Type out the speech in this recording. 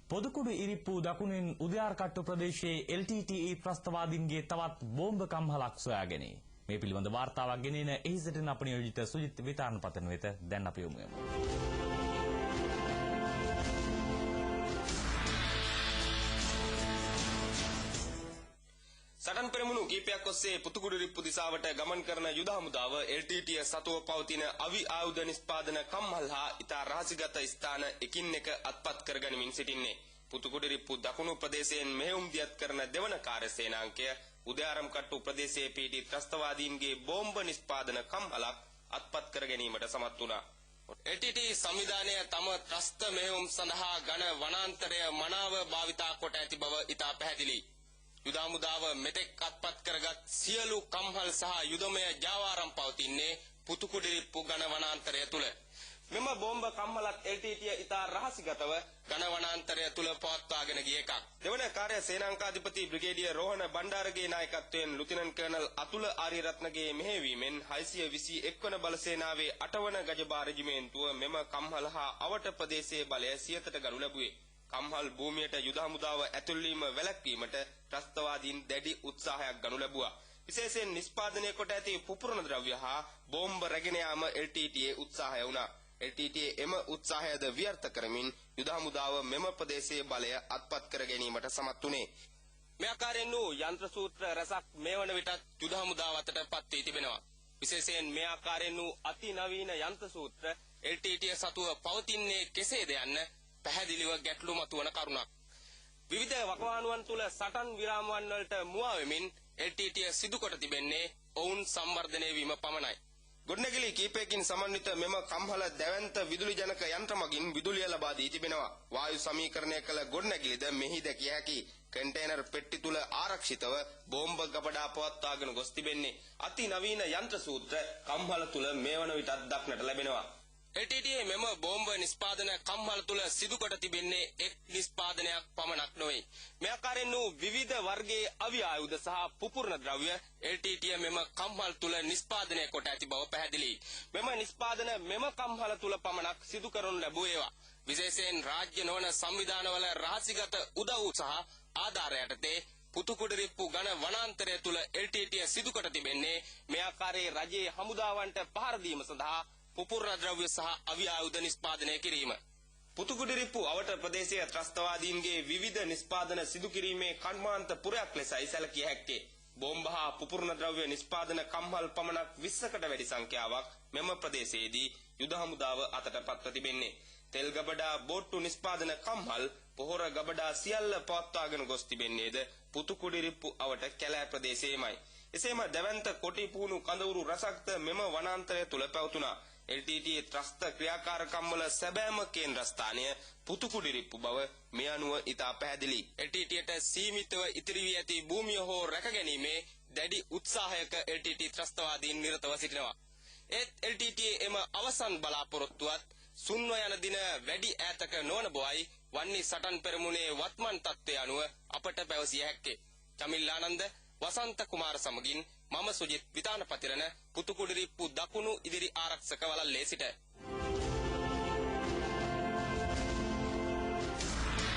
පොදුකුඩු ඉරිප්පු දකුණින් උදයාර්කට්ටු ප්‍රදේශයේ LTTE ප්‍රස්තවාදීන්ගේ තවත් බෝම්බ කම්හලක් සොයාගෙන මේ පිළිබඳ වාර්තාවක් ගෙනෙන එහි සිටින අප නියෝජිත සුජිත් විතාරණපතන වෙත දැන් අපි යමු. සටන් පෙරමුණු කීපයක් ඔස්සේ පුතුකුඩු ඉරිප්පු දිසාවට ගමන් කරන යුද හමුදාව LTTE සතුව පවතින අවි ආයුධ නිෂ්පාදන කම්හල් හා ඉතා රහසිගත ස්ථාන එකින් එක අත්පත් කරගනිමින් සිටින්නේ. පුතුකුඩු ඉරිප්පු දකුණු ප්‍රදේශයෙන් මෙහෙයුම් දියත් කරන දෙවන කාර්ය සේනාංකය උදයාරම්කට්ටු ප්‍රදේශයේ පිහිටි ත්‍රස්තවාදීන්ගේ බෝම්බ නිෂ්පාදන කම්හලක් අත්පත් කර ගැනීමට සමත් වුණා. LTTE සංවිධානය තම ත්‍රස්ත මෙහෙයුම් සඳහා ඝන වනාන්තරය මනාව භාවිතා කොට ඇති බව ඉතා පැහැදිලියි. යුද හමුදාව මෙතෙක් අත්පත් කරගත් සියලු කම්හල් සහ යුදමය ජාවාරම් පවතින්නේ පුතුකුඩු ඉරිප්පු ඝන වනාන්තරය තුල. මෙම බෝම්බ කම්හලත් LTTE ඉතා රහසිගතව ඝන වනාන්තරය තුල පවත්වාගෙන ගිය එකක්. දෙවන කාර්ය සේනාංකාධිපති බ්‍රිගේඩියර් රෝහණ බණ්ඩාරගේ නායකත්වයෙන් ලුතිනන්ට් කර්නල් අතුල ආරියරත්නගේ මෙහෙයවීමෙන් 621 වන බල සේනාවේ 8 වන ගජබා රෙජිමේන්තුව මෙම කම්හල හා අවට ප්‍රදේශයේ බලය සියතට ගනු ලැබුවේ. කම්හල් භූමියට යුද හමුදාව ඇතුල්වීම වැළැක්වීමට ත්‍රස්තවාදීන් දැඩි උත්සාහයක් ගනු ලැබුවා. විශේෂයෙන් නිෂ්පාදනය කොට ඇති පුපුරන ද්‍රව්‍ය හා බෝම්බ රැගෙන යාම LTTE උත්සාහය වුණා. LTTE එම උත්සාහයද ව්‍යර්ථ කරමින් යුද හමුදාව මෙම ප්‍රදේශයේ බලය අත්පත් කර ගැනීමට සමත් වුණේ. මේ ආකාරයෙන් වූ යන්ත්‍ර සූත්‍ර රසක් මේ වන විටත් යුද හමුදාව අතට පත් වී තිබෙනවා. විශේෂයෙන් මේ ආකාරයෙන් වූ අති නවීන යන්ත්‍ර සූත්‍ර LTTE සතුව පවතින්නේ කෙසේද යන්න පැහැදිලිව ගැටලු මතුවන කරුණක්. විවිධ වකවානුවන් තුල සටන් විරාමවන් වලට මුවා වෙමින් LTTE සිදු කොට තිබෙන්නේ ඔවුන් සංවර්ධනය වීම පමණයි. ගොඩනැගිලි කීපයකින් සමන්විත මෙම කම්හල දැවැන්ත විදුලි ජනක යන්ත්‍ර මගින් විදුලිය ලබා දී තිබෙනවා. වායු සමීකරණය කළ ගොඩනැගිලිද මෙහි දැකිය හැකි. කන්ටේනර් පෙට්ටි තුල ආරක්ෂිතව බෝම්බ ගබඩා පවත්වාගෙන ගොස් තිබෙන්නේ අති නවීන යන්ත්‍ර සූත්‍ර කම්හල තුල මේ වන විටත් දක්නට ලැබෙනවා. LTTE මෙම බෝම්බ නිෂ්පාදන කම්හල තුල සිදු කොට තිබෙන්නේ එක් නිෂ්පාදනයක් පමණක් නොවේ. මේ ආකාරයෙන් වූ විවිධ වර්ගයේ අවි ආයුධ සහ පුපුරන ද්‍රව්‍ය LTTE මෙම කම්හල තුල නිෂ්පාදනය කොට ඇති බව පැහැදිලියි. මෙම නිෂ්පාදන මෙම කම්හල තුල පමණක් සිදු කරනු ලැබුව ඒවා. විශේෂයෙන් රාජ්‍ය නොවන සංවිධානවල රහසිගත උදව් සහ ආධාර යටතේ පුතුකුඩු ඉරිප්පු ඝන වනාන්තරය තුල LTTE සිදු කොට තිබෙන්නේ මේ ආකාරයේ රජයේ හමුදාවන්ට පහර දීම සඳහා පුපුරන ද්‍රව්‍ය සහ අවි ආයුධ නිෂ්පාදනය කිරීම. පුතුකුඩු ඉරිප්පු අවට ප්‍රදේශයේ ත්‍රස්තවාදීන්ගේ විවිධ නිෂ්පාදන සිදු කිරීමේ කර්මාන්ත පුරයක් ලෙසයි සැලකිය හැක්කේ. බෝම්බ හා පුපුරන ද්‍රව්‍ය නිෂ්පාදන කම්හල් පමණක් 20කට වැඩි සංඛ්‍යාවක් මෙම ප්‍රදේශයේදී යුද හමුදාව අතටපත්ව තිබෙන්නේ. තෙල් ගබඩා බෝට්ටු නිෂ්පාදන කම්හල් පොහොර ගබඩා සියල්ල පවත්වාගෙන ගොස් තිබෙන්නේද පුතුකුඩු ඉරිප්පු අවට කැලෑ ප්‍රදේශයේමයි. එසේම දැවැන්ත කොටි පුහුණු කඳවුරු රසක්ද මෙම වනාන්තරය තුල පැවතුණා. LTTE ත්‍රස්ත ක්‍රියාකාරකම් වල සැබෑම කේන්ද්‍රස්ථානය පුතුකුඩු ඉරිප්පු බව මේ අනුව ඉතා පැහැදිලි. LTTEට සීමිතව ඉතිරි වී ඇති භූමිය හෝ රැකගැනීමේ දැඩි උත්සාහයක LTTE ත්‍රස්තවාදීන් නිරතව සිටිනවා. ඒත් LTTE එම අවසන් බලාපොරොත්තුවත් සුන්ව යන දින වැඩි ඈතක නොවන බවයි වන්නි සටන් පෙරමුණේ වත්මන් තත්ත්වය අනුව අපට පැවසිය හැක්කේ. චමිල් ආනන්ද වසන්ත කුමාර සමගින් මම සුජිත් විතානපතිරණ පුතුකුඩු ඉරිප්පු දකුණු ඉදිරි ආරක්ෂක වළල්ලේ සිට